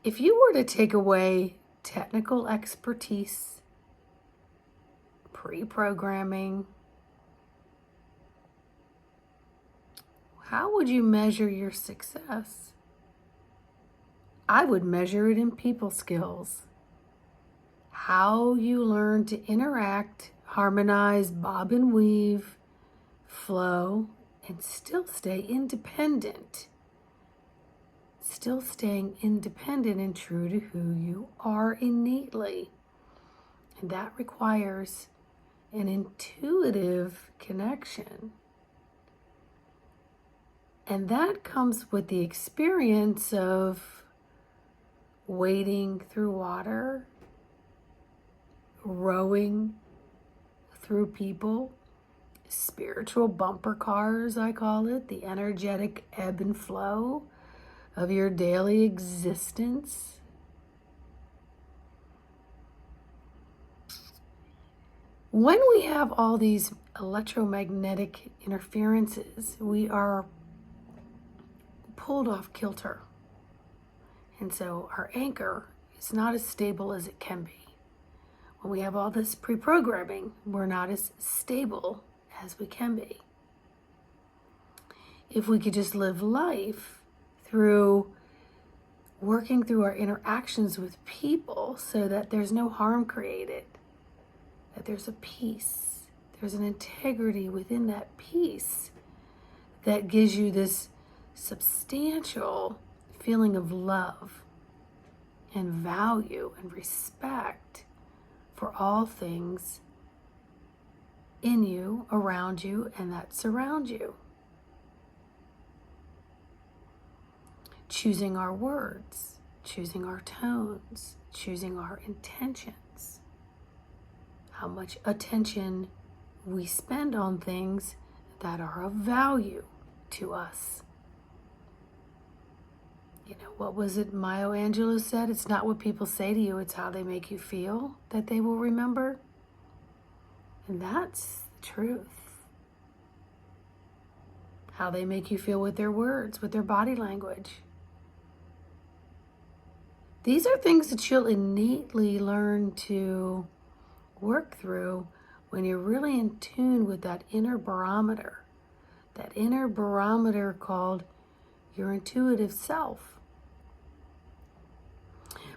If you were to take away technical expertise, pre-programming, how would you measure your success? I would measure it in people skills. How you learn to interact, harmonize, bob and weave, flow, and still stay independent. Still staying independent and true to who you are innately. And that requires an intuitive connection. And that comes with the experience of wading through water, rowing through people, spiritual bumper cars, I call it, the energetic ebb and flow of your daily existence. When we have all these electromagnetic interferences, we are pulled off kilter. And so our anchor is not as stable as it can be. When we have all this pre-programming, we're not as stable as we can be. If we could just live life through working through our interactions with people so that there's no harm created, that there's a peace, there's an integrity within that peace that gives you this substantial feeling of love and value and respect for all things in you, around you, and that surround you. Choosing our words, choosing our tones, choosing our intentions. How much attention we spend on things that are of value to us. You know, what was it Maya Angelou said? It's not what people say to you, it's how they make you feel that they will remember. And that's the truth. How they make you feel with their words, with their body language. These are things that you'll innately learn to work through when you're really in tune with that inner barometer called your intuitive self.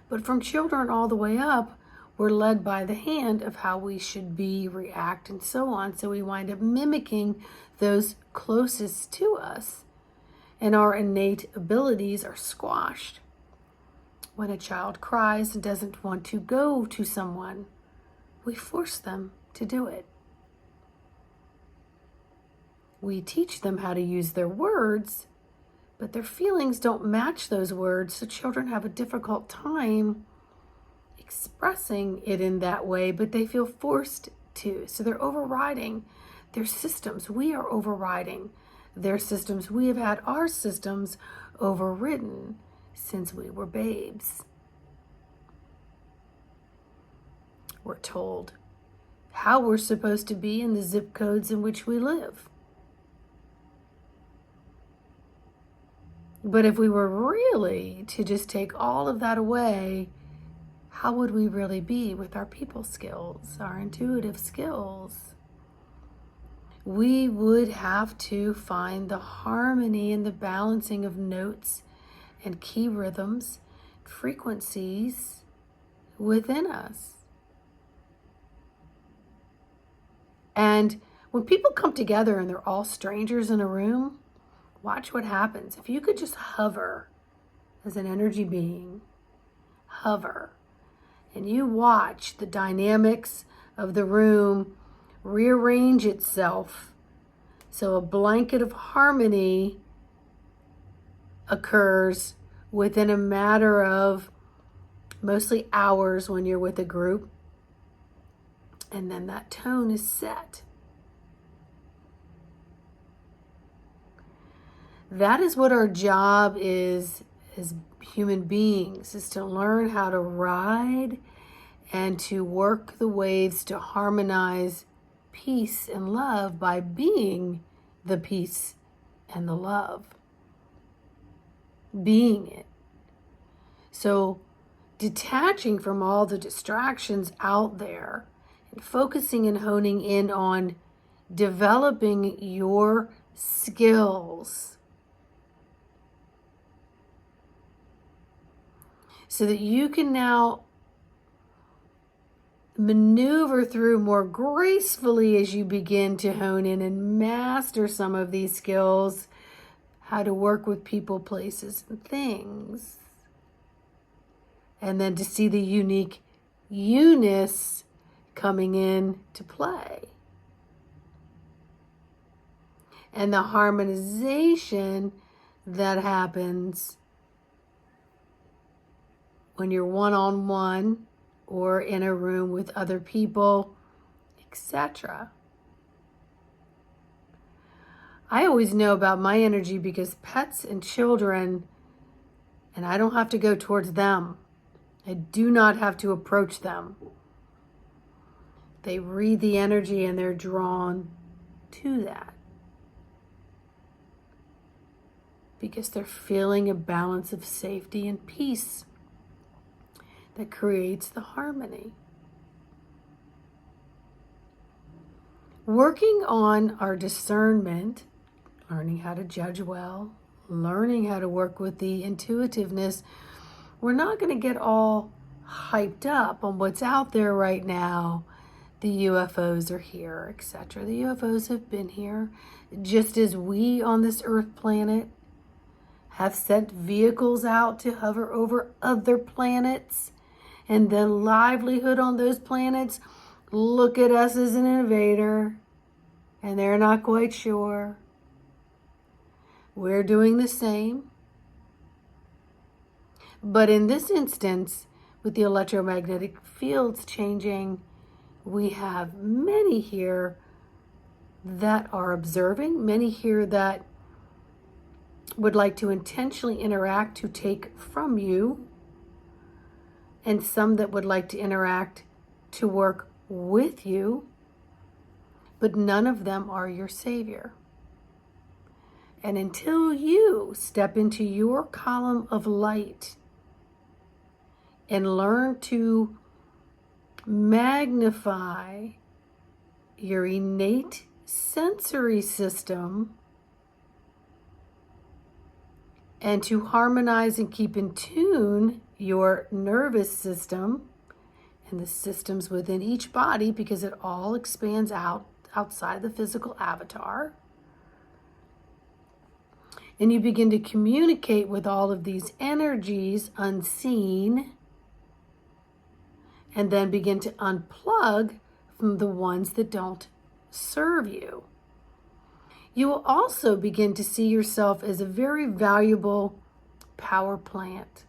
But from children all the way up, we're led by the hand of how we should be, react, and so on. So we wind up mimicking those closest to us, and our innate abilities are squashed. When a child cries and doesn't want to go to someone, we force them to do it. We teach them how to use their words, but their feelings don't match those words, so children have a difficult time expressing it in that way, but they feel forced to. So they're overriding their systems. We are overriding their systems. We have had our systems overridden since we were babes. We're told how we're supposed to be in the zip codes in which we live. But if we were really to just take all of that away, how would we really be with our people skills, our intuitive skills? We would have to find the harmony and the balancing of notes and key rhythms, frequencies within us. And when people come together and they're all strangers in a room, watch what happens. If you could just hover as an energy being, hover, and you watch the dynamics of the room rearrange itself so a blanket of harmony occurs within a matter of mostly hours when you're with a group, and then that tone is set. That is what our job is as human beings, is to learn how to ride and to work the waves to harmonize peace and love by being the peace and the love. Being it. So detaching from all the distractions out there and focusing and honing in on developing your skills so that you can now maneuver through more gracefully as you begin to hone in and master some of these skills, how to work with people, places, and things. And then to see the unique you-ness coming in to play. And the harmonization that happens when you're one-on-one or in a room with other people, etc. I always know about my energy because pets and children, and I don't have to go towards them. I do not have to approach them. They read the energy and they're drawn to that because they're feeling a balance of safety and peace that creates the harmony. Working on our discernment, learning how to judge well, learning how to work with the intuitiveness, we're not going to get all hyped up on what's out there right now. The UFOs are here, etc. The UFOs have been here, just as we on this Earth planet have sent vehicles out to hover over other planets, and the livelihood on those planets look at us as an invader, and they're not quite sure. We're doing the same. But in this instance, with the electromagnetic fields changing, we have many here that are observing, many here that would like to intentionally interact to take from you, and some that would like to interact to work with you, but none of them are your savior. And until you step into your column of light and learn to magnify your innate sensory system and to harmonize and keep in tune your nervous system and the systems within each body, because it all expands outside the physical avatar, and you begin to communicate with all of these energies unseen, and then begin to unplug from the ones that don't serve you. You will also begin to see yourself as a very valuable power plant.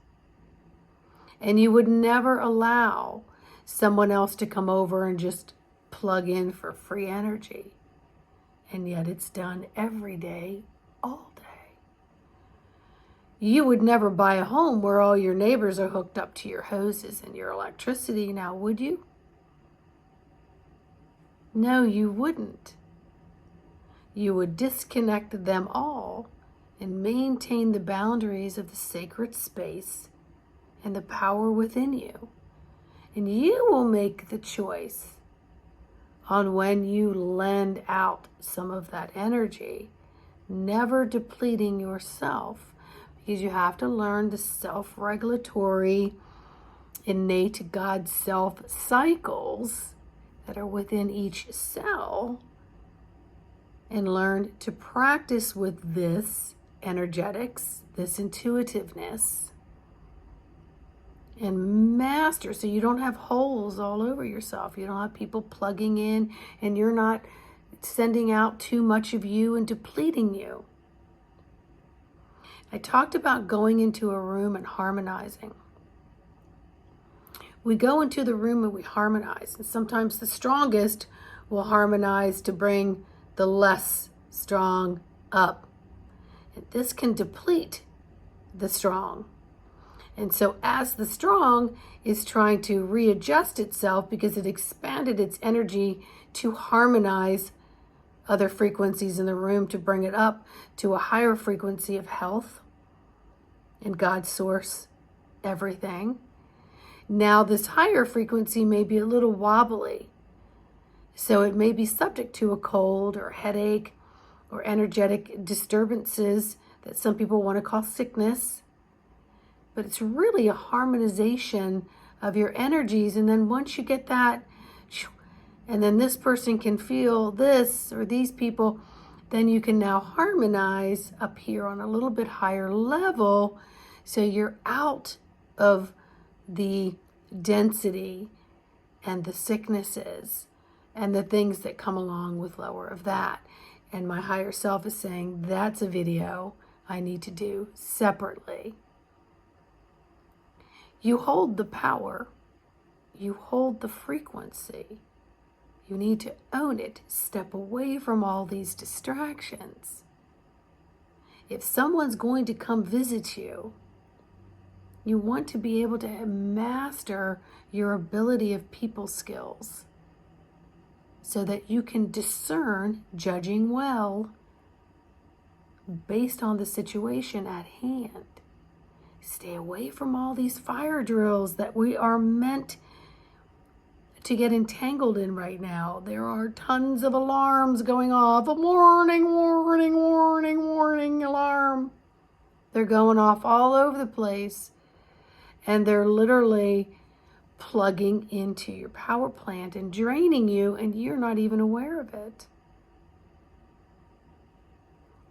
And you would never allow someone else to come over and just plug in for free energy. And yet it's done every day, all day. You would never buy a home where all your neighbors are hooked up to your hoses and your electricity now, would you? No, you wouldn't. You would disconnect them all and maintain the boundaries of the sacred space and the power within you. And you will make the choice on when you lend out some of that energy, never depleting yourself, because you have to learn the self-regulatory, innate God self cycles that are within each cell, and learn to practice with this energetics, this intuitiveness, and master, so you don't have holes all over yourself. You don't have people plugging in, and you're not sending out too much of you and depleting you. I talked about going into a room and harmonizing. We go into the room and we harmonize, and sometimes the strongest will harmonize to bring the less strong up. And this can deplete the strong. And so as the strong is trying to readjust itself because it expanded its energy to harmonize other frequencies in the room, to bring it up to a higher frequency of health and God's source everything. Now this higher frequency may be a little wobbly. So it may be subject to a cold or headache or energetic disturbances that some people want to call sickness. But it's really a harmonization of your energies. And then once you get that, and then this person can feel this or these people, then you can now harmonize up here on a little bit higher level. So you're out of the density and the sicknesses and the things that come along with lower of that. And my higher self is saying, that's a video I need to do separately. You hold the power. You hold the frequency. You need to own it. Step away from all these distractions. If someone's going to come visit you, you want to be able to master your ability of people skills so that you can discern, judging well, based on the situation at hand. Stay away from all these fire drills that we are meant to get entangled in right now. There are tons of alarms going off. A warning, warning, warning, warning alarm. They're going off all over the place. And they're literally plugging into your power plant and draining you, and you're not even aware of it.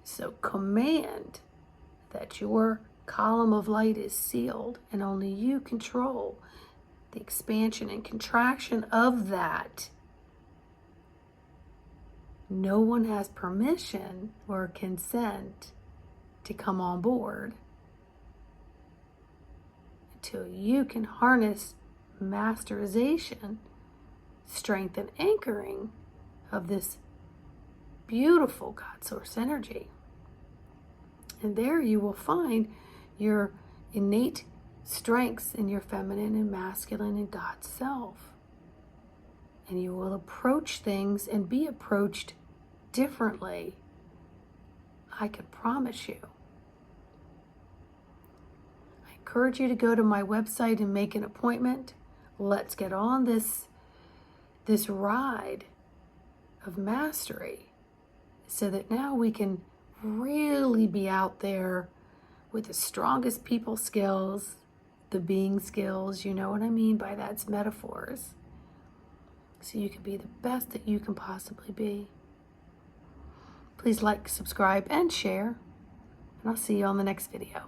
So command that your column of light is sealed, and only you control the expansion and contraction of that. No one has permission or consent to come on board until you can harness masterization, strength, and anchoring of this beautiful God Source energy. And there you will find your innate strengths in your feminine and masculine and God self. And you will approach things and be approached differently. I can promise you. I encourage you to go to my website and make an appointment. Let's get on this ride of mastery so that now we can really be out there with the strongest people skills, the being skills. You know what I mean by that's metaphors. So you can be the best that you can possibly be. Please like, subscribe, and share. And I'll see you on the next video.